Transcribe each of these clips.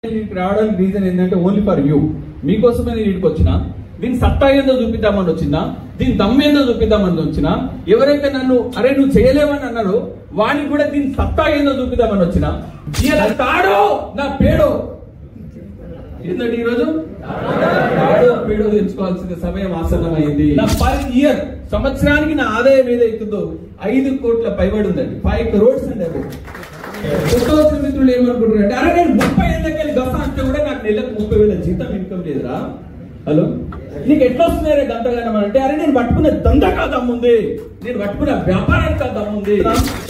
రావడానికి రీజన్ ఏంటంటే only for you, మీకోసమే నేను ఇక్కడికి వచ్చిన. దీని సత్తా ఏందో చూపిద్దామని వచ్చిందా, దీని దమ్ము ఏందో చూపిద్దామని వచ్చినా. ఎవరైతే నన్ను అరే నువ్వు చేయలేవని అన్నారో వాడిని కూడా దీని సత్తా ఏందో చూపిద్దామని వచ్చినా. తాడో నా పేడో ఏంటంటే ఈరోజు తాడో పేడో తెలుసుకోవాల్సిన సమయం ఆసన్నమైంది. నా పర్ ఇయర్ సంవత్సరానికి నా ఆదాయం ఏదైతుందో 5 కోట్ల పైబడి ఉందండి. 5 crores అండి. కొత్త వచ్చిన మిత్రులు ఏమనుకుంటున్నారు, అరే నేను 30 ఏళ్ళకెళ్ళి గఫా అంటే కూడా నాకు నెలకు 30,000 జీతం ఇన్కమ్ లేదురా. హలో, నీకు ఎట్లా వస్తున్నారే గంతగానం అంటే, అరే నేను పట్టుకునే దందా కాదు దమ్ముంది, నేను పట్టుకునే వ్యాపారానికి కాదు దమ్ముంది.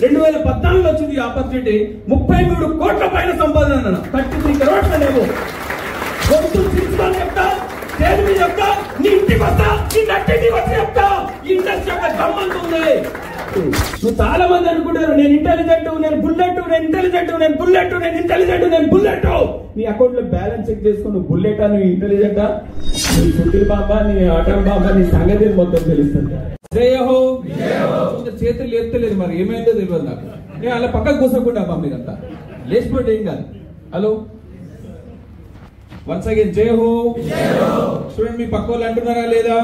2014 వచ్చింది ఈ ఆపర్చునిటీ. 33 కోట్ల పైన సంపాదన, 33 crores లేవు. గొంతు తీసుకొని చెప్తా, స్టేజ్ మీద చెప్తా, నీ ఇంటికి వస్తా, నీ నట్టింటికి వచ్చి చెప్తా. ఇండస్ట్రీ యొక్క దమ్మంతుంది. నువ్వు చాలా మంది అనుకుంటారు నేను ఇంటెలిజెంట్, నేను బుల్లెట్, నేను ఇంటెలిజెంట్, నేను బుల్లెట్, నేను ఇంటెలిజెంట్, నేను బుల్లెట్. నీ అకౌంట్ లో బ్యాలెన్స్ చెక్ చేసుకుని నువ్వు బుల్లెటా, నువ్వు ఇంటెలిజెంటా, నీ సుధీర్ బాబా, నీ ఆటం బాబా, నీ సంగతి మొత్తం తెలుస్తుంది. జయహో చేతులు లేపుతలేదు, మరి ఏమైందో తెలియదు నాకు. నేను అలా పక్కకు కూసకుండా అబ్బా మీరంతా లేచిపోతే ఏం కాదు. హలో, వన్స్ అగైన్ జయహో. చూడండి, మీ పక్క వాళ్ళు అంటున్నారా లేదా,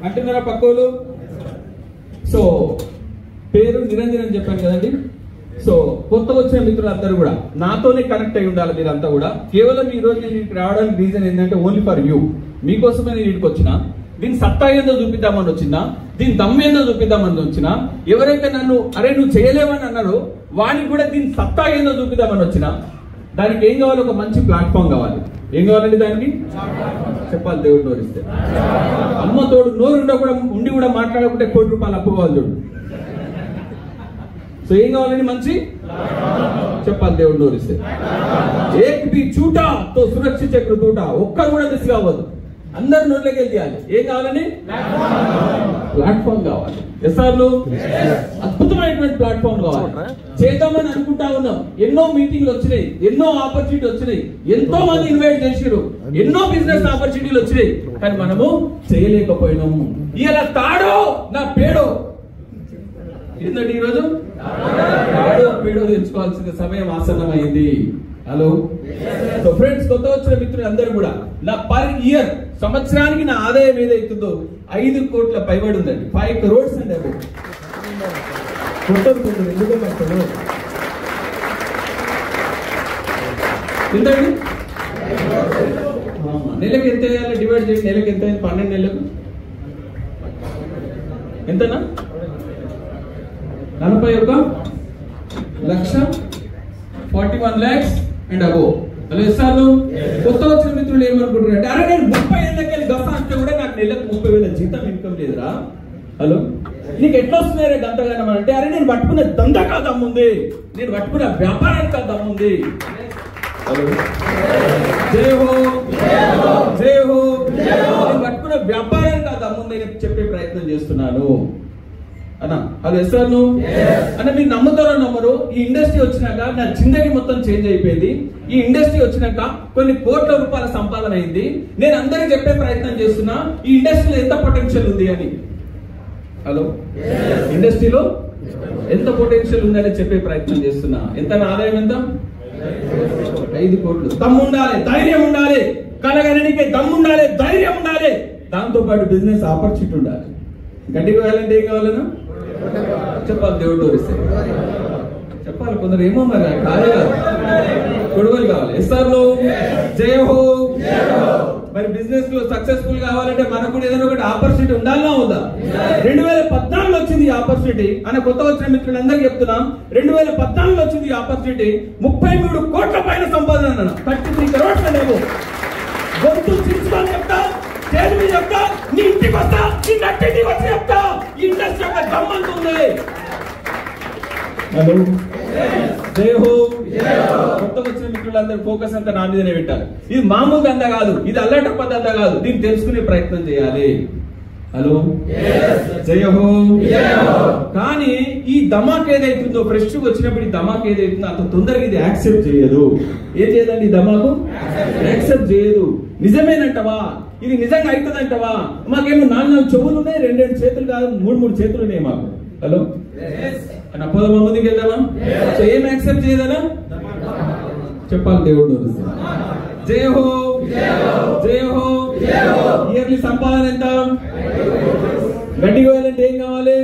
అంటున్నారా పక్కోళ్ళు? సో పేరు నిరంజన్ అని చెప్పాను కదండి. సో కొత్త వచ్చిన మిత్రులందరూ కూడా నాతోనే కనెక్ట్ అయి ఉండాలి. మీరంతా కూడా కేవలం ఈ రోజు నేను ఇక్కడికి రావడానికి రీజన్ ఏంటంటే ఓన్లీ ఫర్ యూ, మీకోసమే నేను ఇక్కడికి వచ్చిన. దీని సత్తా ఏందో చూపిద్దామని వచ్చిందా, దీని దమ్ము ఏందో చూపిద్దామని వచ్చినా. ఎవరైతే నన్ను అరే నువ్వు చేయలేవని అన్నారో వాడిని కూడా దీని సత్తా ఏందో చూపిద్దామని వచ్చినా. దానికి ఏం కావాలి, ఒక మంచి ప్లాట్ఫామ్ కావాలి. ఏం కావాలండి దానికి? చెప్పాలి, దేవుడు నోరిస్తే. అమ్మ తోడు నోరు ఉండి కూడా మాట్లాడకుంటే 1 కోటి రూపాయలు అప్పు కావాలి చూడు. సో ఏం కావాలండి? మంచి చెప్పాలి, దేవుడు నోరిస్తే. ఏక్ బి చూటా తో సురక్షిత తూట, ఒక్కరు కూడా మిస్ కావద్దు, అందరు నోట్లోకి వెళ్ళాలి. ఏం కావాలని? ప్లాట్ఫామ్ కావాలి. ఎస్ఆర్లు అద్భుతమైనటువంటి ప్లాట్ఫామ్ కావాలి. చేద్దామని అనుకుంటా ఉన్నాం. ఎన్నో మీటింగ్లు వచ్చినాయి, ఎన్నో ఆపర్చునిటీ వచ్చినాయి, ఎంతో మంది ఇన్వైట్ చేసారు, ఎన్నో బిజినెస్ ఆపర్చునిటీలు వచ్చినాయి, కానీ మనము చేయలేకపోయినాము. ఇలా తాడో నా పేడో ఏంటంటే ఈరోజు తాడో పేడో తెలుసుకోవాల్సిన సమయం ఆసన్నమైంది. హలో, సో ఫ్రెండ్స్, కొత్త వచ్చిన మిత్రులు అందరూ కూడా నా పర్ ఇయర్ సంవత్సరానికి నా ఆదాయం ఏదైతుందో 5 కోట్ల పైబడి ఉందండి. 5 crores అండి. ఎందుకంటే ఎంతండి? నెలకు ఎంత వేయాలి డివైడ్ చేసి, నెలకు ఎంత అయింది? 12 నెలలకు ఎంతనా? 41 lakhs అండ్ అబో. హలో ఎస్ఆర్లు, కొత్త వచ్చిన మిత్రులు ఏమనుకుంటున్నారు, అరే నేను 30 ఏళ్ళకెళ్ళి గఫా అంటే కూడా నాకు నెలకు 30,000 జీతం ఇన్కమ్ లేదురా. హలో, నీకు ఎట్లా వస్తున్నారే గంతగానం అంటే, అరే నేను పట్టుకునే దందా కాదు దమ్ముంది, నేను పట్టుకునే వ్యాపారానికి కాదు దమ్ముంది. హలో, జయహో జయహో. నేను పట్టుకునే వ్యాపారానికి కాదు దమ్ముంది అని చెప్పే ప్రయత్నం చేస్తున్నాను అన్నా. హలో ఎస్ఆర్లు అన్న, మీరు నమ్ముతారో నమ్మరు, ఈ ఇండస్ట్రీ వచ్చినాక నా జిందగీ మొత్తం చేంజ్ అయిపోయింది. ఈ ఇండస్ట్రీ వచ్చినాక కొన్ని కోట్ల రూపాయల సంపాదన అయింది. నేను అందరికి చెప్పే ప్రయత్నం చేస్తున్నా ఈ ఇండస్ట్రీలో ఎంత పొటెన్షియల్ ఉంది అని. హలో, ఇండస్ట్రీలో ఎంత పొటెన్షియల్ ఉందని చెప్పే ప్రయత్నం చేస్తున్నా. ఎంత ఆదాయం? ఎంత? 5 కోట్లు. దమ్ము ఉండాలి, ధైర్యం ఉండాలి, కలగననికి దమ్ము ఉండాలి, ధైర్యం ఉండాలి, దాంతో పాటు బిజినెస్ ఆపర్చునిటీ ఉండాలి. గట్టిగా వెళ్ళాలంటే ఏం కావాలన్నా చెప్పాలి, దేవుడు డోరిస్తే చెప్పాలి. కొందరు ఏమో మరి కాదే కాదు, గొడవలు కావాలి. ఎస్ఆర్లో జయహో. మరి బిజినెస్ లో సక్సెస్ఫుల్ కావాలంటే మనకు కూడా ఏదైనా ఒకటి ఆపర్చునిటీ ఉండాలన్నా ఉందా? 2014 వచ్చింది ఈ ఆపర్చునిటీ అని కొత్త వచ్చిన మిత్రులందరికీ చెప్తున్నా. 2014 వచ్చింది ఈ ఆపర్చునిటీ. 33 కోట్ల పైన సంపాదన, 33 crores లేవు. గొంతు తీసుకొని చెప్తా, స్టేజ్ మీద చెప్తా, నీ ఇంటికి వస్తా, నీ నట్టింటికి వచ్చి చెప్తా. ఇండస్ట్రీ యొక్క దమ్మంతుంది. హలో, జయహో. కొత్త వచ్చిన మిత్రులందరూ ఫోకస్ అంతా నా మీదనే పెట్టాలి. ఇది మామూలు దందా కాదు, ఇది అల్లటప్ప దందా కాదు, దీన్ని తెలుసుకునే ప్రయత్నం చేయాలి. హలో, జయహో. కానీ ఈ ధమాక్ ఏదైతుందో, ఫ్రెష్ వచ్చినప్పుడు ఈ ధమాక్ ఏదైతుందో అంత తొందరగా ఇది యాక్సెప్ట్ చేయదు. ఏం చేయదండి? ఈ ధమాకు యాక్సెప్ట్ చేయదు. నిజమేనంటవా, ఇది నిజంగా అవుతుందంటవా? మాకేమో 4 చెవులు ఉన్నాయి, 2 చేతులు కాదు, 3 చేతులు ఉన్నాయి మాకు. హలో, అన్న పోదామా, ముందుకు వెళ్దామా? సో ఏం యాక్సెప్ట్ చేయదనా? చెప్పాలి దేవుడు జయ హో జయ హో. ఇయర్లీ సంపాదన ఎంత? గట్టిగా వెళ్ళాలంటే ఏం కావాలి?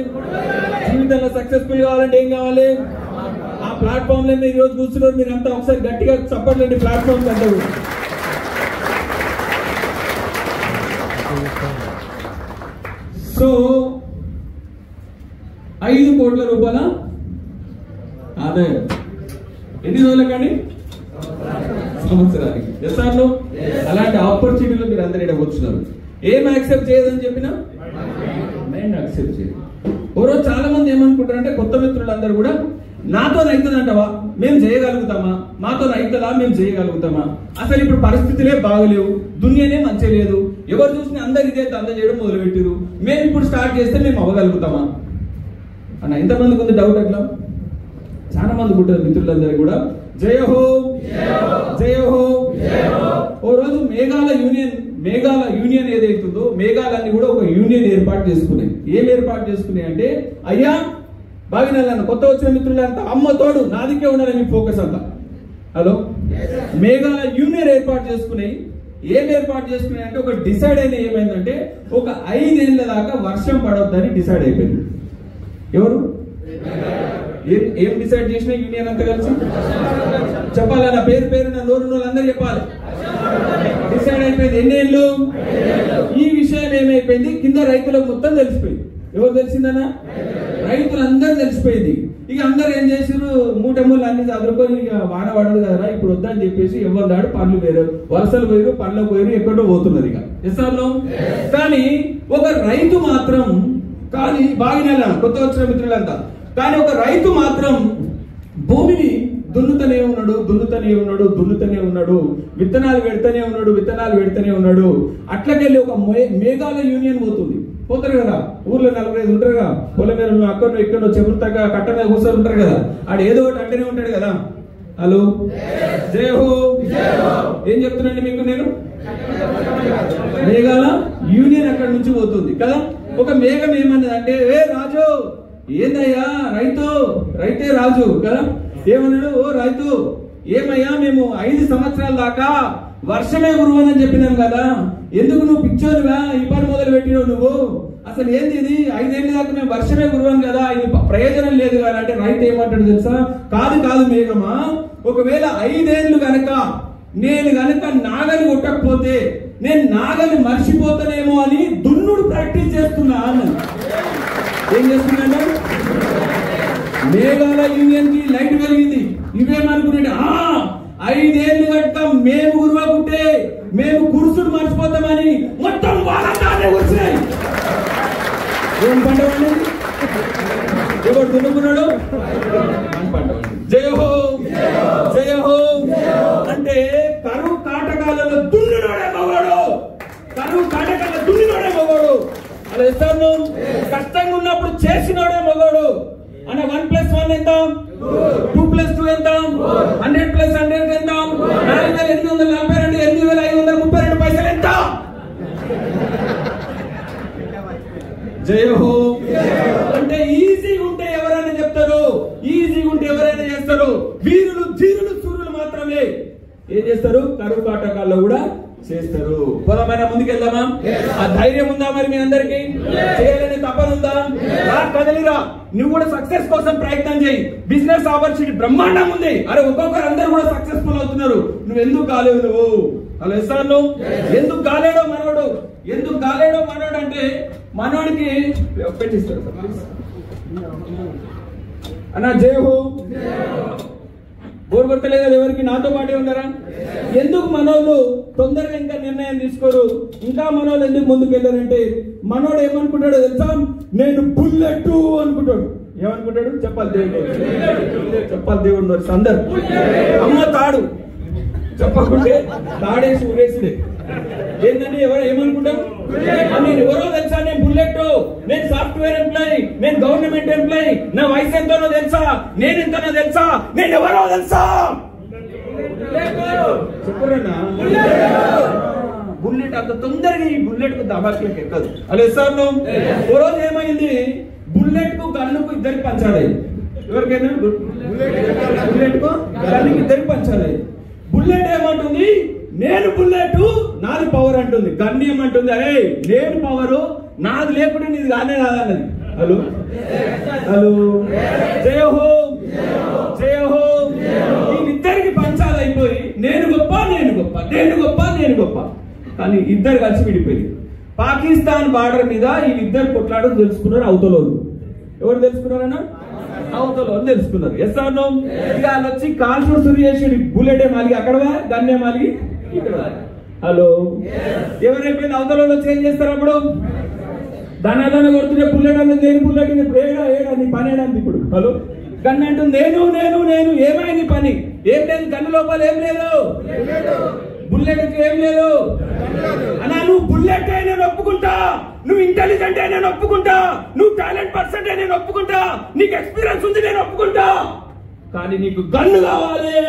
జీవితంలో సక్సెస్ఫుల్ కావాలంటే ఏం కావాలి? ఆ ప్లాట్ఫామ్ లో ఈ రోజు కూర్చున్నారు మీరంతా, ఒకసారి గట్టిగా చప్పట్లండి ప్లాట్ఫామ్ అంతా. సో 5 కోట్ల రూపాయల ఆదాయం ఎన్ని రోజులకండి? సంవత్సరానికి. ఎస్ఆర్లో అలాంటి ఆపర్చునిటీలు మీరు అందరు ఇక్కడ కూర్చున్నారు. ఏం యాక్సెప్ట్ చేయదని చెప్పినా మైండ్ యాక్సెప్ట్ చేయదు. ఓరోజు చాలా మంది ఏమనుకుంటారంటే కొత్త మిత్రులందరూ కూడా నాతో అవుతుందంటవా, మేము చేయగలుగుతామా, మాతో అవుతుందా, మేము చేయగలుగుతామా, అసలు ఇప్పుడు పరిస్థితులే బాగలేవు, దునియానే మంచి లేదు, ఎవరు చూసినా అందరు ఇదే దంద చేయడం మొదలుపెట్టారు, మేము ఇప్పుడు స్టార్ట్ చేస్తే మేము అవ్వగలుగుతామా అన్న ఎంతమందికి ఉంది డౌట్? అట్లా చాలా మంది ఉంటారు మిత్రులందరూ కూడా. జయ హో జయ హో. ఓ రోజు మేఘాల యూనియన్ ఏదైతుందో మేఘాలన్నీ కూడా ఒక యూనియన్ ఏర్పాటు చేసుకున్నాయి. ఏం ఏర్పాటు చేసుకున్నాయి అంటే, అయ్యా బాగినాలన్న కొత్త వచ్చిన మిత్రులంతా అమ్మ తోడు నాదికే ఉండాలని మీ ఫోకస్ అంతా. హలో, మేఘాల యూనియన్ ఏర్పాటు చేసుకున్నాయి. ఏం ఏర్పాటు చేసుకున్నాయి అంటే, ఒక డిసైడ్ అయిన ఏమైందంటే ఒక 5 ఏళ్ల దాకా వర్షం పడొద్దని డిసైడ్ అయిపోయింది. ఎవరు ఏం డిసైడ్ చేసిన యూనియన్ అంతా కలిసి? చెప్పాలి, నా పేరు నా నోరు అందరూ చెప్పాలి. డిసైడ్ అయిపోయింది. ఎన్ని ఏళ్ళు? ఈ విషయం ఏమైపోయింది, కింద రైతులకు మొత్తం తెలిసిపోయింది. ఎవరు తెలిసిందన్నా? రైతులందరూ తెలిసిపోయింది. ఇక అందరు ఏం చేసారు, మూటెమ్మలు అన్ని చదువుకొని ఇక వాన పడదు కదా ఇప్పుడు వద్దని చెప్పేసి ఎవరు దాడు పనులు పోయారు, వలసలు పోయారు, పనులకు పోయారు, ఎక్కడో పోతున్నది ఇక ఎస్ఆర్లో. కానీ ఒక రైతు మాత్రం, కానీ బాగా కొత్త వచ్చిన మిత్రులంతా, కానీ ఒక రైతు మాత్రం భూమిని దున్నుతూనే ఉన్నాడు, విత్తనాలు పెడతానే ఉన్నాడు. అట్లకెళ్ళి ఒక మేఘాల యూనియన్ పోతారు కదా, ఊర్లో 45 ఉంటారు కదా, పొలం మీద అక్కడో ఇక్కడో చెబుతాగా కట్ట మీద కూర్చొని ఉంటారు కదా, ఆడు ఏదో ఒకటి అంటేనే ఉంటాడు కదా. హలో, జయ హో. ఏం చెప్తున్నాండి మీకు నేను? మేఘాల యూనియన్ అక్కడ నుంచి పోతుంది కదా. ఒక మేఘం ఏమన్నది అంటే, ఏ రాజు ఏందయ్యా, రైతే రాజు కదా, ఏమన్నాడు, ఓ రైతు ఏమయ్యా మేము 5 సంవత్సరాల దాకా వర్షమే కురవని చెప్పినాం కదా, ఎందుకు నువ్వు పిచ్చోనుగా ఈ పని మొదలు పెట్టినావు నువ్వు, అసలు ఏంది ఇది, 5 ఏళ్ళ దాకా మేము వర్షమే కురవం కదా, ఇది ప్రయోజనం లేదు కదా అంటే రైతు ఏమంటాడు తెలుసా? కాదు మేఘమా, ఒకవేళ 5 ఏళ్ళు గనక నేను గనక నాగలి కొట్టకపోతే నేను నాగలి మర్చిపోతానేమో అని దున్నుడు ప్రాక్టీస్ చేస్తున్నా అన్నాను. ఏం చేస్తున్నాడు? మేఘాల యూనియన్ కి లైట్ వెలిగింది. ఇవేమనుకున్నాడు, 5 ఏళ్ళు గట్ట మేము గురువాకుంటే మేము కురుసుడు మర్చిపోతామని మొత్తం వాళ్ళంతానే వచ్చినాయి. ఏం పంట పండింది? ఎవరు దున్నుకున్నాడు? జయ హో జయ హో. అంటే కరువు కాటకాలలో దున్నునోడే మగవాడు, అలా ఇస్తాను. కష్టంగా ఉన్నప్పుడు చేసినోడే మగవాడు అన్న. 1+1 ఎంత? 2+2 ఎంత? 100+100 ఎంత? 4842, 8532 పైసలు ఎంత? జయ హో. అంటే ఈజీగా ఉంటే ఎవరైనా చెప్తారు, ఈజీగా ఉంటే ఎవరైనా చేస్తారు. వీరులు ధీరులు సూర్యులు మాత్రమే ఏం చేస్తారు? కరువు కాటకాల్లో కూడా చేస్తారు. పొలమైన ముందుకెళ్దామా? ఆ ధైర్యం ఉందా మరి మీ అందరికి? చేయాలని తపన ఉందా? కదలిరా, నువ్వు కూడా సక్సెస్ కోసం ప్రయత్నం చేయి. బిజినెస్ ఆపర్చునిటీ బ్రహ్మాండం ఉంది. అరే ఒక్కొక్కరు అందరూ కూడా సక్సెస్ఫుల్ అవుతున్నారు, నువ్వు ఎందుకు కాలేవు? నువ్వు అలా ఇస్తాను. ఎందుకు కాలేడో మనోడు అంటే మనోడికి పెట్టిస్తాడు అన్న. జయ హో. బోర్ కొట్టలేదు కదా ఎవరికి? నాతో పాటే ఉన్నారా? ఎందుకు మనోళ్ళు తొందరగా ఇంకా నిర్ణయం తీసుకోరు? ఇంకా మనోళ్ళు ఎందుకు ముందుకు వెళ్ళారంటే, మనోడు ఏమనుకుంటాడో తెలుసా? నేను బుల్లెట్ అనుకుంటాడు. ఏమనుకుంటాడు? చెప్పాలి దేవుడు అందరు అమ్మ తాడు చెప్పకుంటే తాడేసి ఉరేసిడే. ఏంటంటే ఎవరు ఏమనుకుంటాం? నేను ఎవరో తెలుసా? నేను బుల్లెట్, నేను సాఫ్ట్వేర్ ఎంప్లాయీ, నేను గవర్నమెంట్ ఎంప్లాయీ, నా వయసు ఎంతనో తెలుసా, నేను ఎంతనో తెలుసా, నేను ఎవరో తెలుసా? చెప్పరన్నా బుల్లెట్ అంత తొందరగా ఈ బుల్లెట్ కు దబాకి ఎక్కదు. అలా ఇస్తాను. ఓ రోజు ఏమైంది, బుల్లెట్ కు గన్నుకు ఇద్దరికి పంచాలి. ఎవరికైనా బుల్లెట్ కు గన్నుకి ఇద్దరికి పంచాలి. బుల్లెట్ ఏమంటుంది, నేను బుల్లెట్ నాది పవర్ అంటుంది. గన్ ఏమంటుంది, అరే నేను పవరు నాది లేకుండా నీది కానే కాదన్నది. హలో హలో, జయ హో జయ హో. వీళ్ళిద్దరికి పంచాలు అయిపోయి నేను గొప్ప నేను గొప్ప నేను గొప్ప నేను గొప్ప, కానీ ఇద్దరు కలిసి విడిపోయింది. పాకిస్తాన్ బార్డర్ మీద వీళ్ళిద్దరు కొట్లాడడం తెలుసుకున్నారు అవతలోళ్ళు. ఎవరు తెలుసుకున్నారన్నా? అవతలోళ్ళు తెలుసుకున్నారు. Yes or no? ఇక వాళ్ళు వచ్చి కాల్చుడు సురి చేసి బుల్లెటే మాలిగి అక్కడ గన్నే మాలిగి ఇక్కడ. హలో, ఎవరైపోయింది అవతలోళ్ళు వచ్చి ఏం చేస్తారు అప్పుడు? దాని కొడుతుంటే బుల్లెట్ అనేది నేను బుల్లెట్ ఏడా నీ పని ఏడాది ఇప్పుడు. హలో, గన్ అంటుంది నేను నేను నేను ఏమైంది పని? ఏం లేదు, గన్ను లోపల ఏం లేదు, బుల్లెట్ ఏం లేదు అన్నా. నువ్వు బుల్లెట్ అయి నేను ఒప్పుకుంటా, నువ్వు ఇంటెలిజెంట్ అయి నేను ఒప్పుకుంటా, నువ్వు టాలెంట్ పర్సెంట్ అయి నేను ఒప్పుకుంటా, నీకు ఎక్స్పీరియన్స్ ఉంది నేను ఒప్పుకుంటా, కానీ నీకు గన్ను కావాలి.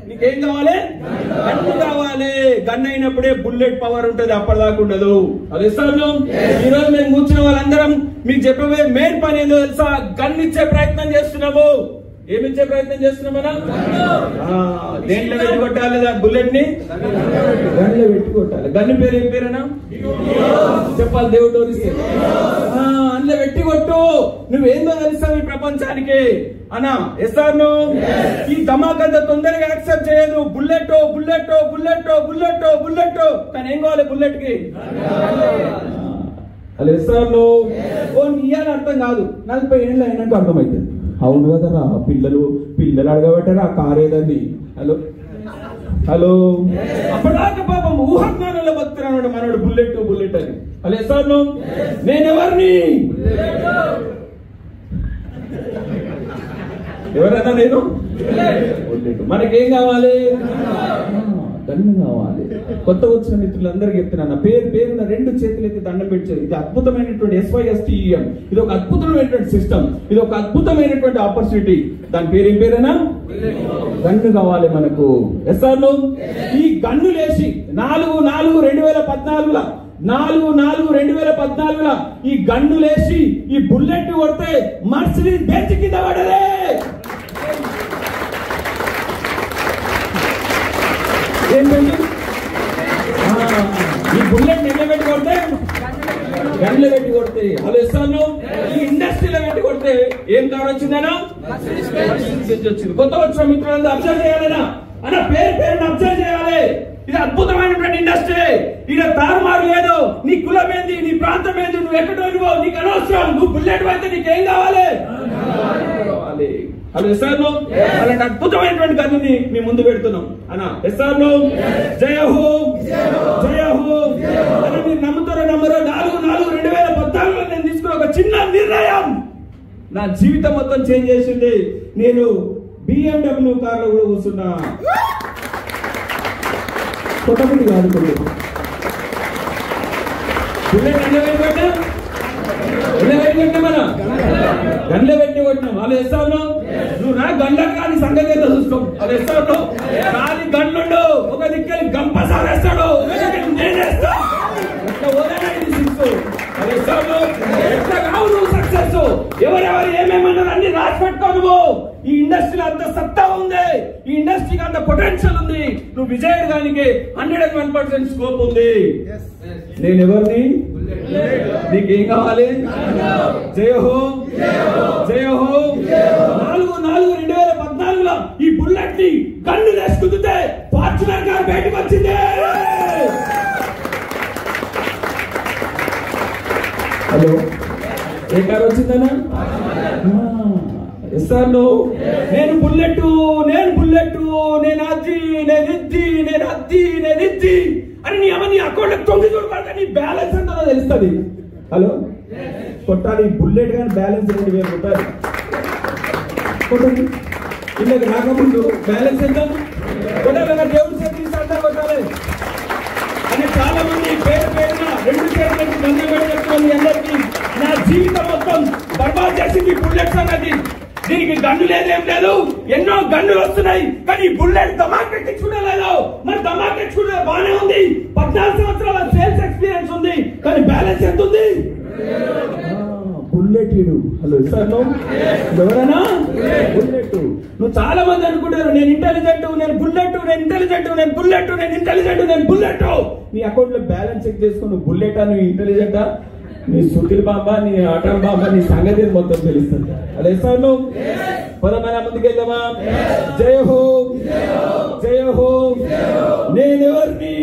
నీకేం కావాలి? గన్ను కావాలి. గన్ అయినప్పుడే బుల్లెట్ పవర్ ఉంటుంది, అప్పటిదాకా ఉండదు. అది ఇస్తాను. ఈ రోజు మేము కూర్చున్న వాళ్ళందరం మీకు చెప్పే మెయిన్ పని ఏదో తెలుసా? గన్ ఇచ్చే ప్రయత్నం చేస్తున్నాము. ఏమిచ్చే ప్రయత్నం చేస్తున్నామన్నా? దేంట్లో పెట్టి కొట్టాలి బుల్లెట్ ని? గన్లో పెట్టి కొట్టాలి. గన్ను పేరు ఏం పేరేనా? చెప్పాలి, దేవుడు అందులో పెట్టి కొట్టు. నువ్వేందో తెలుస్తావు ఈ ప్రపంచానికి అన్నా. ఎస్ఆర్ను ఈ ధమాకంత తొందరగా యాక్సెప్ట్ చేయదు. Bullet bullet bullet bullet bullet, కానీ ఏం కావాలి బుల్లెట్ కి? అలా ఎస్ఆర్ను ఇయ్యాలని అర్థం కాదు, 40 ఏళ్ళు అయినట్టు అర్థమవుతుంది. అవును కదరా, పిల్లలు అడగబెట్టారా ఆ కారు ఏదండి. హలో హలో, అప్పటిదాకా పాపం ఊహాజ్ఞానంలో బతుకున్నాడు మనోడు బుల్లెట్ బుల్లెట్ అని. అలా ఎస్ఆర్ను నేనెవరిని? ఎవరన్నా నేను బుల్లెట్. మనకేం కావాలి? గన్ను కావాలి. కొత్త వచ్చిన మిత్రులందరికీ చెప్తున్నాను, పేరున 2 చేతులు ఎత్తి దండం పెట్టారు. ఇది అద్భుతమైనటువంటి SYSTEM. ఇది ఒక అద్భుతమైనటువంటి సిస్టమ్, ఇది ఒక అద్భుతమైనటువంటి ఆపర్చునిటీ. దాని పేరు ఏం పేరేనా? గన్ను కావాలి మనకు. ఎస్ఆర్ను ఈ గన్ను లేచి 4/4/2014 4/4/2014 ఈ గన్ను లేచి ఈ బుల్లెట్ కొడితే మర్సిడీస్ బెంచ్ కింద పడలే. ఏంటండి ఈ బుల్లెట్ ఎట్లా పెట్టి కొడితే? గన్లో పెట్టి కొడితే. అది ఇస్తాను. ఈ ఇండస్ట్రీలో పెట్టి కొడితే ఏం కారు వచ్చిందనా? వచ్చింది. కొత్త వచ్చిన మిత్రులందరూ అబ్జర్వ్ చేయాలనా అన్న, పేరుని అబ్జర్వ్ చేయాలి. ఇది అద్భుతమైనటువంటి ఇండస్ట్రీ. ఇక్కడ తారుమారు లేదు. నీ కులం ఏంది, నీ ప్రాంతం ఏంది, నువ్వు ఎక్కడో నీకు అనవసరం. నువ్వు బుల్లెట్ అయితే నీకేం కావాలి? హలో ఎస్ఆర్ను అలాంటి అద్భుతమైనటువంటి గన్నుని మీ ముందు పెడుతున్నాం అన్న. ఎస్ఆర్ను జయ హో జయ హో అని మీరు నమ్ముతారో నమ్మరో, 4/4/2014 నేను తీసుకున్న ఒక చిన్న నిర్ణయం నా జీవితం మొత్తం చేంజ్ చేసింది. నేను BMW కార్లో కూడా కూర్చున్నా. కొట్టబుద్ధి కాదు బుల్లెట్ మనం గన్లో పెట్టి కొట్టినాం. వాళ్ళు ఎస్ఆర్ను నువ్వు నా గన్లకు కానీ సంగతి ఏదో చూసుకో. అది ఎస్ఆర్ను కానీ గన్నుండు ఒక దిక్కని గంపసారి వేస్తాడు, నేనేస్తా ఎట్లా కావు నువ్వు సక్సెస్. ఎవరెవరు ఏమేమన్నారు అన్ని రాసి పెట్టుకోను. ఈ ఇండస్ట్రీలో అంత సత్తా ఉంది, ఈ ఇండస్ట్రీకి అంత పొటెన్షియల్ ఉంది. నువ్వు విజయడానికి 101% స్కోప్ ఉంది. నేను ఎవరిని? నీకేం కావాలి? జయ హో జయ హో. 4/4/2014 ఈ బుల్లెట్ ని గన్ను వేసుకుంటే ఫార్చునర్ కార్ బయటకు వచ్చింది. హలో, ఏ కారు వచ్చిందనా? ఎస్ఆర్ను నేను బుల్లెట్ నేను అది అని నీ అమ్మ నీ అకౌంట్ 9 చూడబడతా నీ బ్యాలెన్స్ ఎంతో తెలుస్తుంది. హలో, కొట్టాలి బుల్లెట్ కానీ బ్యాలెన్స్ 2,000 రూపాయలు కొట్టండి. ఇళ్ళకి రాకముందు బ్యాలెన్స్ ఎంత కొట్టాలి? దేవుడి చేతి కొట్టాలి అని చాలా మంది పేరున 2 చేతులకి దండం పెట్టుకోవాలి. అందరికీ నా జీవితం మొత్తం బర్బాద్ చేసింది బుల్లెట్ సంగతి. దీనికి గన్ను లేదేం లేదు, ఎన్నో గన్నులు వస్తున్నాయి, కానీ బుల్లెట్ ధమాకెట్టి చూడలేదు. మరి ధమాకెట్టి చూడ బానే ఉంది. 14 సంవత్సరాల సేల్స్ ఎక్స్పీరియన్స్ ఉంది, కానీ బ్యాలెన్స్ ఎంత ఉంది? బుల్లెట్. హలో సార్ ఎవరన్నా? బుల్లెట్. నువ్వు చాలా మంది అనుకుంటారు నేను ఇంటెలిజెంట్, నేను బుల్లెట్, నేను ఇంటెలిజెంట్, నేను బుల్లెట్, నేను ఇంటెలిజెంట్, నేను బుల్లెట్. నీ అకౌంట్ లో బ్యాలెన్స్ చెక్ చేసుకుని నువ్వు బుల్లెటా, నువ్వు ఇంటెలిజెంటా, నీ సుతిల్ బాబా, నీ ఆటం బాబా, నీ సంగతి మొత్తం తెలుస్తుంది. అదే సార్ నువ్వు పదమైన ముందుకు వెళ్దామా? జయ హో, జయ హో. నేనెవరిని?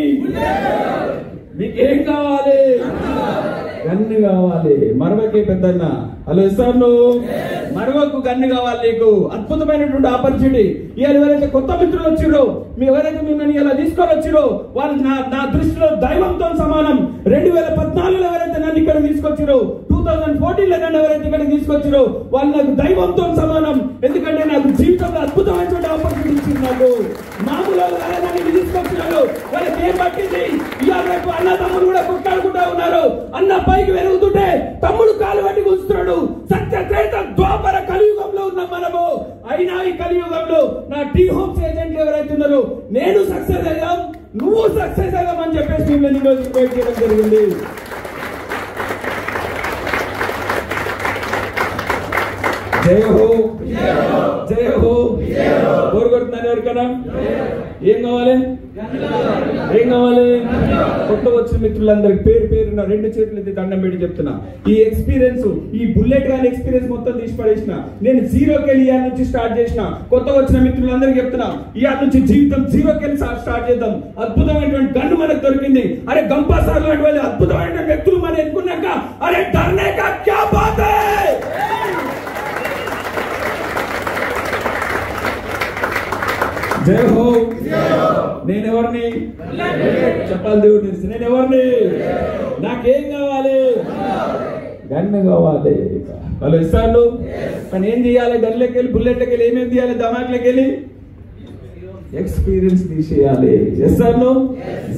మీకేం కావాలి? గన్ను కావాలి. మరవకే పెద్దన్న. హలో సార్ నువ్వు మరవకు గన్ను కావాలి నీకు. అద్భుతమైనటువంటి ఆపర్చునిటీ. ఇవాళ ఎవరైతే కొత్త మిత్రులు వచ్చిరో, మీ ఎవరైతే మిమ్మల్ని ఇలా తీసుకొని వచ్చిరో వాళ్ళు నా దృష్టిలో దైవంతో సమానం. 2014లో ఎవరైతే నన్ను ఇక్కడ తీసుకొచ్చిరో, 2014లో నన్ను ఎవరైతే ఇక్కడ తీసుకొచ్చిరో వాళ్ళు నాకు దైవంతో సమానం. ఎందుకంటే నాకు జీవితంలో అద్భుతమైనటువంటి ఆపర్చునిటీ ఇచ్చింది. నాకు మామూలు నన్ను తీసుకొచ్చినారు. వాళ్ళకి ఏం పట్టింది? ఇవాళ రేపు అన్న తమ్ముడు కూడా కొట్టాడుకుంటా ఉన్నారు. అన్న పైకి వెలుగుతుంటే తమ్ముడు కాలు పట్టి కూర్చున్నాడు. సత్య త్రేత ద్వాపర కలియుగంలో ఉన్న మనము. అయినా ఈ కలియుగంలో నా టీ హోమ్స్ ఏజెంట్లు ఎవరైతే ఉన్నారో నేను సక్సెస్ అయ్యాం, నువ్వు సక్సెస్ అయ్యామని చెప్పేసి మిమ్మల్ని ఈరోజు ఇన్వైట్ చేయడం జరిగింది. జయ హో, జయ హో. కోరుకుంటున్నాను ఎవరికైనా ఏం కావాలి? ఏం కావాలి? కొత్త వచ్చిన మిత్రులందరికి పేరు పేరున 2 చేతులు ఎత్తి దండం పెట్టి చెప్తున్నా, ఈ ఎక్స్పీరియన్స్, ఈ బుల్లెట్ గాని ఎక్స్పీరియన్స్ మొత్తం తీసి పడేసిన. నేను జీరోకెళ్ళి ఇయర్ నుంచి స్టార్ట్ చేసిన. కొత్తగా వచ్చిన మిత్రులందరికీ చెప్తున్నా, ఇయర్ నుంచి జీవితం జీరోకెళ్ళి స్టార్ట్ చేద్దాం. అద్భుతమైనటువంటి గన్ను మనకు దొరికింది. అరే గంపా సార్ లాంటి అద్భుతమైన వ్యక్తులు మనం ఎన్నుకున్నాక అరే డర్నే కా క్యా బాత్ హై. జయ హో. నేనెవరిని చెప్పాలి? దేవుడు తెలుసు. నేనెవరిని? నాకేం కావాలి? గన్ను కావాలి. వాళ్ళు ఇస్తాను. కానీ ఏం చేయాలి? గన్నులకి వెళ్ళి, బుల్లెట్లకి వెళ్ళి ఏమేమి తీయాలి? దమాక్లకి వెళ్ళి ఎక్స్పీరియన్స్ తీసేయాలి. ఎస్ఆర్ను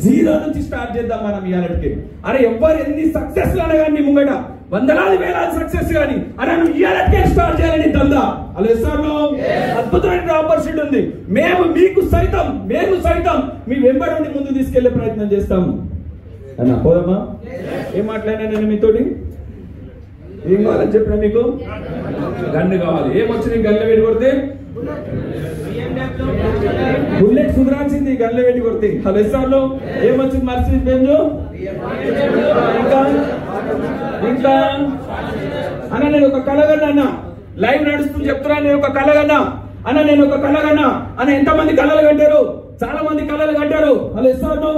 జీరో నుంచి స్టార్ట్ చేద్దాం మనం ఇయాలకి. అరే ఎవరు ఎన్ని సక్సెస్ కానీ ముంగట వందలాది వేలాది సక్సెస్ కానీ అరే నువ్వు ఇయాలకే స్టార్ట్ చేయాలని తందా. అలా ఎస్ఆర్ను అద్భుతమైన ఆపర్చునిటీ ఉంది. మేము సైతం మీ వెంబడి ముందు తీసుకెళ్లే ప్రయత్నం చేస్తాము అన్న. పోదమ్మా. ఏం మాట్లాడినా నేను మీతోటి? ఏం కావాలని చెప్పినా మీకు? గన్ను కావాలి. ఏమొచ్చింది? గన్ను పెట్టి కొడితే బుల్లెట్ సుధరాల్సింది. గన్ను పెట్టి కొడితే. హలో ఎస్ఆర్లో ఏమొచ్చింది? మర్చిపోయింది బెంజు. ఇంకా అన్న నేను ఒక కలగన్నా అన్న, లైవ్ నడుస్తుంది చెప్తున్నా, నేను ఒక కలగన్నా అన్న, నేను ఒక కలగన్నా అన్న. ఎంతమంది కళలు కంటారు? చాలా మంది కళలు కంటారు. అలా ఇస్తాను.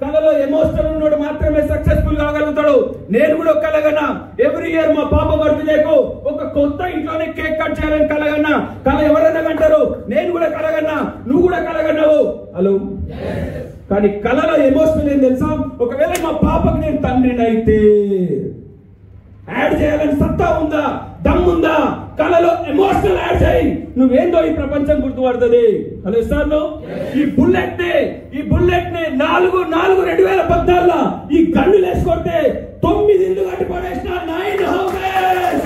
కళలో ఎమోషనల్ ఉన్నాడు మాత్రమే సక్సెస్ఫుల్ కాగలుగుతాడు. నేను కూడా ఒక కలగన్నా. ఎవ్రీ ఇయర్ మా పాప బర్త్డేకు ఒక కొత్త ఇంట్లోనే కేక్ కట్ చేయాలని కలగన్నా. కళ ఎవరైనా కంటారు. నేను కూడా కలగన్నా, నువ్వు కూడా కలగన్నావు. హలో. కానీ కళలో ఎమోషనల్ ఏం తెలుసా? ఒకవేళ మా పాపకు నేను తండ్రిని అయితే యాడ్ చేయాలని సత్తా ఉందా, దమ్ముందా? కళలో ఎమోషనల్ యాడ్ చేయి. నువ్వేందో ఈ ప్రపంచం గుర్తుపడుతుంది. హలో సార్ ఈ బుల్లెట్ ని 4/4/2014 ఈ గన్ను వేసుకొడితే 9 ఇల్లు కట్టి పడేసిన 9 హౌసెస్.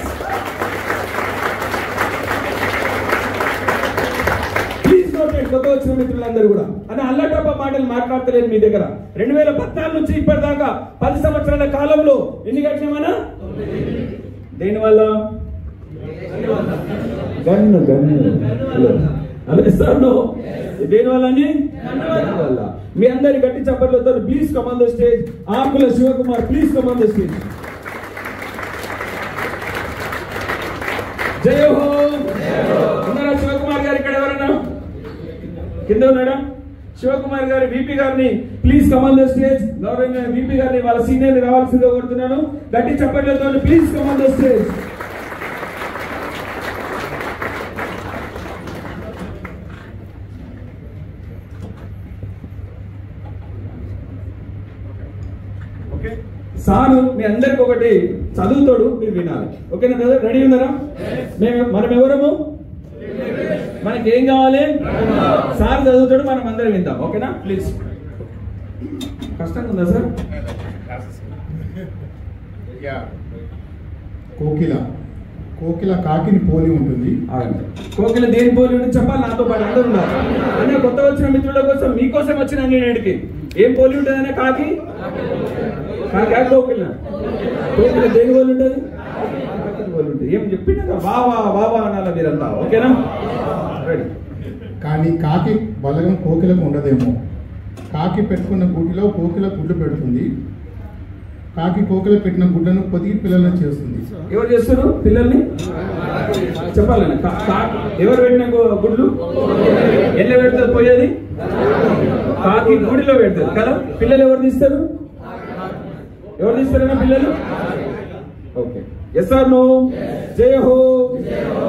Please noted. కొత్త వచ్చిన మిత్రులందరూ కూడా అని అల్లటప్ప మాటలు మాట్లాడతలేదు మీ దగ్గర. 2014 నుంచి ఇప్పటిదాకా 10 సంవత్సరాల కాలంలో ఎన్ని కట్టినామన్నా? దేనివల్ల? గన్ను. దేనివల్ల? మీ అందరి గట్టి చప్పట్లతో please come on the stage. Akula Shivakumar please come on the stage. జయ హో. ఉన్నారా శివకుమార్ గారు? ఇక్కడ ఎవరన్నా కింద ఉన్నాడా? శివకుమార్ గారి VP గారిని please come on the stage. గౌరవంగా VP గారిని వాళ్ళ సీనియర్ రావాల్సిందిగా కోరుతున్నాను. గట్టి చప్పట్లతో please come on the stage. Sir మీ అందరికి ఒకటి చదువుతాడు, మీరు వినాలి. ఓకేనా బ్రదర్? రెడీ ఉన్నారా? మనం ఎవరము? మనకి ఏం కావాలి? సార్ చదువుతాడు, మనం అందరం విందాం. ఓకేనా? ప్లీజ్. కష్టంగా ఉందా సార్? కోకిల కాకిని పోలి ఉంటుంది. కోకిల దేని పోలి ఉంటుంది చెప్పాలి నాతో పాటు అందరూ ఉన్నారు. అనే కొత్త వచ్చిన మిత్రుల కోసం మీకోసం వచ్చిన నేటికి ఏం పోలి ఉంటుంది అనే? కాకి. కోకిల దేని పోలి ఉంటుంది? ఏం చెప్పినా వావా వావా అనాలి మీరంతా. ఓకేనా? రెడీ. కానీ కాకి బలగం కోకిలకు ఉండదేమో. కాకి పెట్టుకున్న గూటిలో కోకిల గుడ్లు పెడుతుంది. కాకి కోకిల పెట్టిన గుడ్లను పొదిగి పిల్లలను చేస్తుంది. ఎవరు చేస్తారు పిల్లల్ని? చెప్పాలని ఎవరు పెట్టిన గుడ్లు ఎల్ల పెడతారు? పోయేది కాకి గుడిలో పెడతారు కదా. పిల్లలు ఎవరు తీస్తారు? ఎవరు తీస్తారన్నా పిల్లలు? ఓకే. Yes or no? జయ హో.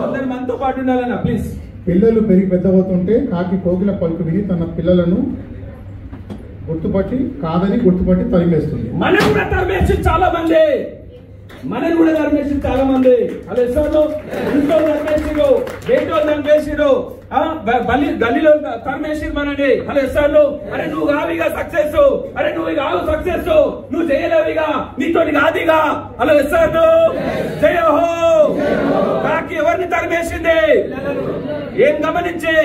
అందరు మనతో పాటు ఉండాలన్నా ప్లీజ్. పిల్లలు పెరిగి పెద్దవుతుంటే కాకి కోకిల పలుకు విని తన పిల్లలను గుర్తుపట్టి కాదని గుర్తుపట్టి తరిమేస్తుంది. మనం కూడా తరిమేసి చాలా మంది, మనని కూడా తరిమేసి చాలా మంది. అలా ఇస్తాను ఇంట్లో తరిమేసిరు, బయటలో తరిమేసిరు, గల్లీలో తరిమేసిరు మనని. అలా ఇస్తాను. అరే నువ్వు కావిగా సక్సెస్, అరే నువ్వు కావు సక్సెస్, నువ్వు చేయలేవిగా, నీతోటి కాదిగా. అలా ఇస్తాను. జయ హో. కాకి ఎవరిని తరిమేసింది? ఏం గమనించి?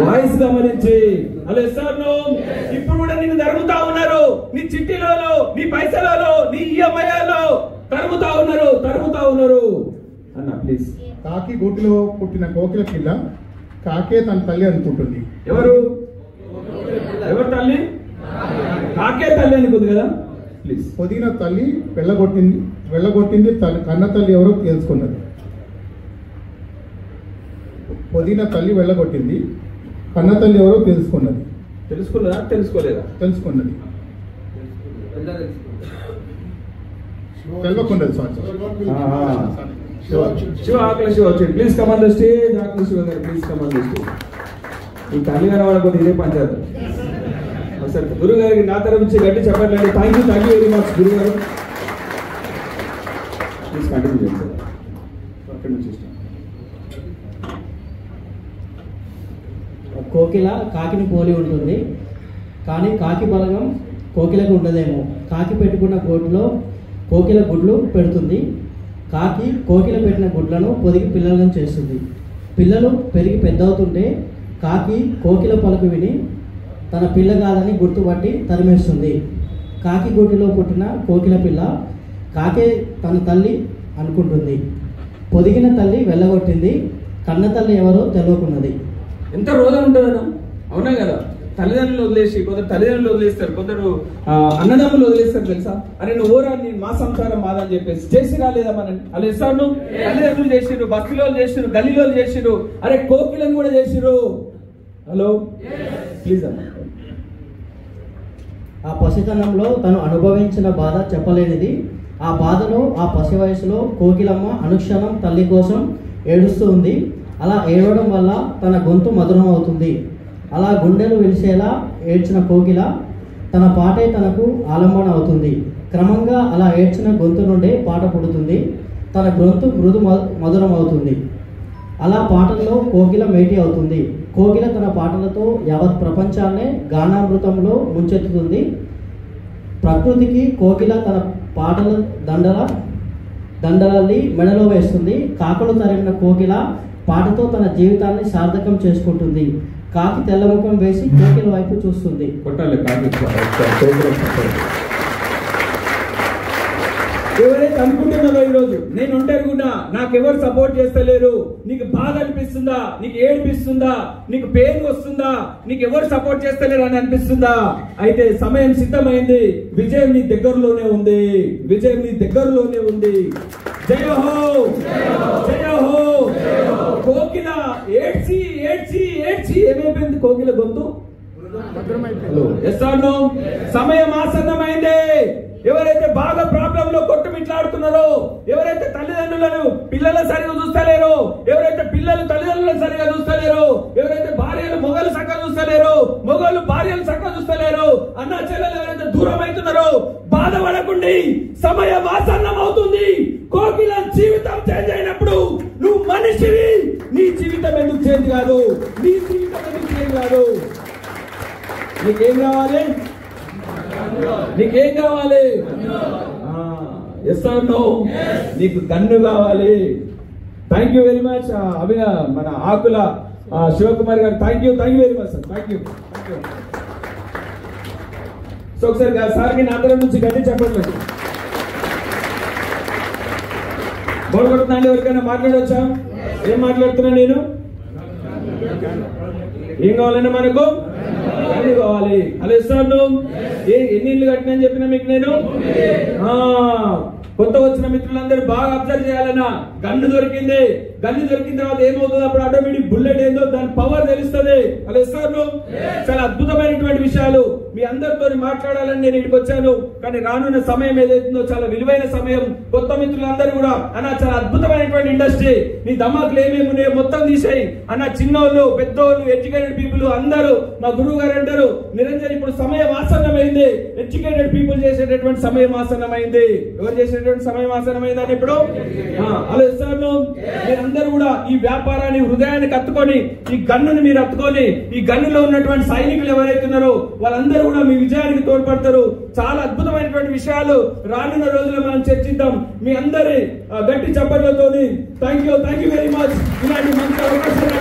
వాయిస్ గమనించి. అలా ఇస్తాను. ఇప్పుడు కూడా నిన్ను తరుగుతా ఉన్నారు, నీ చిట్టీలలో, నీ పైసలలో, నీ ఈఎంఐలో తరుగుతా ఉన్నారు అన్న ప్లీజ్. కాకి గూటిలో పుట్టిన కోకిల పిల్ల కాకే తన తల్లి అనుకుంటుంది. ఎవరు తల్లి? కాకే తల్లి అనుకుంది కదా ప్లీజ్. పొదిగిన తల్లి వెళ్ళగొట్టింది కన్న తల్లి ఎవరో తెలుసుకున్నది. పొదిగిన తల్లి వెళ్ళగొట్టింది, కన్న తల్లి ఎవరో తెలుసుకున్నది. తెలుసుకున్నదా? తెలుసుకోలేదా? తెలుసుకున్నది. తెలియకున్నది. శివ ఆకలి శివ వచ్చేది please come on the stage. ఆకలి శివ గారు please come on the stage. ఈ తల్లి కనబడకపోతే ఇదే పంచాయతీ. ఒకసారి గురువు గారికి నా తరఫు నుంచి గట్టి చెప్పట్లేదు. థ్యాంక్ యూ వెరీ మచ్ గురువు గారు. ప్లీజ్ కంటిన్యూ చేయండి. అక్కడి నుంచి కోకిల కాకిని పోలి ఉంటుంది, కానీ కాకి బలగం కోకిలకు ఉండదేమో. కాకి పెట్టుకున్న గూటిలో కోకిల గుడ్లు పెడుతుంది. కాకి కోకిల పెట్టిన గుడ్లను పొదిగి పిల్లలను చేస్తుంది. పిల్లలు పెరిగి పెద్దవుతుంటే కాకి కోకిల పలుకు విని తన పిల్ల కాదని గుర్తుపట్టి తరిమేస్తుంది. కాకి గూటిలో పుట్టిన కోకిల పిల్ల కాకే తన తల్లి అనుకుంటుంది. పొదిగిన తల్లి వెళ్ళగొట్టింది, కన్న తల్లి ఎవరో తెలియకున్నది. ఎంత రోజు ఉంటుందన్న? అవునా కదా? తల్లిదండ్రులు వదిలేసి తల్లిదండ్రులు వదిలేస్తారు, కొందరు అన్నదమ్ములు వదిలేస్తారు తెలుసా. అరే నువ్వు ఓరా, నేను మా సంసారం మాదని చెప్పేసి చేసి రాలేదా మనం? అలా ఇస్తాను. తల్లిదండ్రులు చేసిరు, బస్తీలో చేసిరు, గల్లీలో చేసిరు, అరే కోకిలను కూడా చేసిరు. హలో ప్లీజ్ అన్న. ఆ పసితనంలో తను అనుభవించిన బాధ చెప్పలేనిది. ఆ బాధలో ఆ పసి వయసులో కోకిలమ్మ అనుక్షణం తల్లి కోసం ఏడుస్తూ ఉంది. అలా ఏడవడం వల్ల తన గొంతు మధురం అవుతుంది. అలా గుండెలు వెలిసేలా ఏడ్చిన కోకిల తన పాటే తనకు ఆలంబన అవుతుంది. క్రమంగా అలా ఏడ్చిన గొంతు నుండే పాట పుడుతుంది. తన గొంతు మృదు మధురం అవుతుంది. అలా పాటల్లో కోకిల మేటి అవుతుంది. కోకిల తన పాటలతో యావత్ ప్రపంచాన్నే గానామృతంలో ముంచెత్తుతుంది. ప్రకృతికి కోకిల తన పాటల దండలల్లి మెడలో వేస్తుంది. కాకులు తరిమిన కోకిల పాటతో తన జీవితాన్ని సార్థకం చేసుకుంటుంది. కాకి తెల్లముఖం వేసి కోకిల వైపు చూస్తుంది. ఎవరైతే అనుకుంటున్నారో ఈరోజు నేను ఒంటరిగా నాకెవరు సపోర్ట్ చేస్తలేరు, నీకు బాధ అనిపిస్తుందా, నీకు ఏడిపిస్తుందా, నీకు పెయిన్ వస్తుందా, నీకు ఎవరు సపోర్ట్ చేస్తలేరు అని అనిపిస్తుందా? అయితే సమయం సిద్ధమైంది. విజయం నీ దగ్గరలోనే ఉంది. విజయం నీ దగ్గరలోనే ఉంది. జయ హో, జయ హో. కోకిల ఏడ్చి ఏడ్చి ఏడ్చి ఏమైపోయింది కోకిల గొంతు? సమయం ఆసన్నమైంది. ఎవరైతే బాగా ప్రాబ్లం లో కొట్టుమిట్లాడుతున్నారో, ఎవరైతే తల్లిదండ్రులను పిల్లలు సరిగా చూస్తలేరో, ఎవరైతే పిల్లలు తల్లిదండ్రులను సరిగా చూస్తలేరో, ఎవరైతే భార్యలు మొగలు చక్కగా చూస్తలేరో, మొగలు భార్యలు చక్కగా చూస్తలేరో, అన్న చెల్లెలు ఎవరైతే దూరం అవుతున్నారో బాధపడకండి. సమయం ఆసన్నం అవుతుంది. కోకిల జీవితం చేంజ్ అయినప్పుడు నువ్వు మనిషివి. నీ జీవితం ఎందుకు చేంజ్ కాదు? నీ జీవితం ఎందుకు చేంజ్ కాదు? నీకేం కావాలి? నీకేం కావాలి? Yes or no? నీకు గన్ను కావాలి. Thank you very much. మన Akula Shivakumar garu thank you very much sir. Thank you. So ఒకసారి సార్కి నా తరఫు నుంచి గట్టి చెప్పండి. బోర్డు కొడుతున్నాండి. ఎవరికైనా మాట్లాడవచ్చా? ఏం మాట్లాడుతున్నా నేను? ఏం కావాలండి మనకు? గన్ను కావాలి. అలా ఇస్తాను. ఎన్ని ఇల్లు కట్టినని చెప్పినా మీకు నేను? కొత్త వచ్చిన మిత్రులందరూ బాగా అబ్జర్వ్ చేయాలన్నా, గన్ను దొరికింది. గన్ను దొరికిన తర్వాత ఏమవుతుంది? అప్పుడు ఆటోమేటిక్ బుల్లెట్ ఏందో దాని పవర్ తెలుస్తుంది. అలా ఇస్తారు. చాలా అద్భుతమైనటువంటి విషయాలు మీ అందరితో మాట్లాడాలని నేను ఇక్కడికి వచ్చాను. కానీ రానున్న సమయం ఏదైతుందో చాలా విలువైన సమయం. కొత్త మిత్రులందరూ కూడా అన్న చాలా అద్భుతమైనటువంటి ఇండస్ట్రీ, నీ దమాకులు ఏమేమి ఉన్నాయో మొత్తం తీసేయి అన్న. చిన్నోళ్ళు పెద్దోళ్ళు ఎడ్యుకేటెడ్ పీపుల్ అందరూ మా గురువు గారు అంటారు, నిరంజన్ ఇప్పుడు సమయం ఆసన్నమైంది. ఎడ్యుకేటెడ్ పీపుల్ చేసేటటువంటి సమయం ఆసన్నమైంది. ఎవరు చేసేటటువంటి సమయం ఆసన్నమైందని ఇప్పుడు అలా ఇస్తాను. మీరందరూ కూడా ఈ వ్యాపారాన్ని హృదయాన్ని కత్తుకొని, ఈ గన్నుని మీరు అత్తుకొని, ఈ గన్నులో ఉన్నటువంటి సైనికులు ఎవరైతే ఉన్నారో వాళ్ళందరూ కూడా మీ విజయానికి తోడ్పడతారు. చాలా అద్భుతమైనటువంటి విషయాలు రానున్న రోజుల్లో మనం చర్చిద్దాం. మీ అందరి గట్టి చప్పట్లతో థ్యాంక్ యూ వెరీ మచ్. ఇలాంటి మంచి అవకాశాలు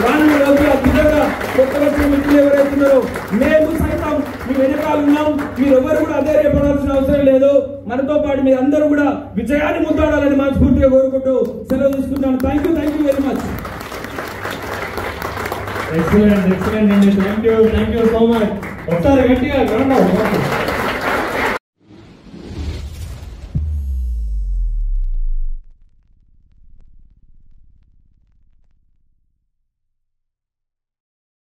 రానున్న రోజుల్లో అద్భుతంగా కొత్త వచ్చిన మిత్రులు ఎవరైతే ఉన్నారో మేము సైతం మీ వెనకాల ఉన్నాం. మీరు ఎవరు కూడా అధైర్యపడాల్సిన అవసరం లేదు. మనతో పాటు మీరు అందరూ కూడా విజయాన్ని ముద్దాడాలని మనస్ఫూర్తిగా కోరుకుంటూ సెలవు తీసుకుంటాను. Thank you very much. Excellent అండి. Thank you so much. ఒకసారి గట్టిగా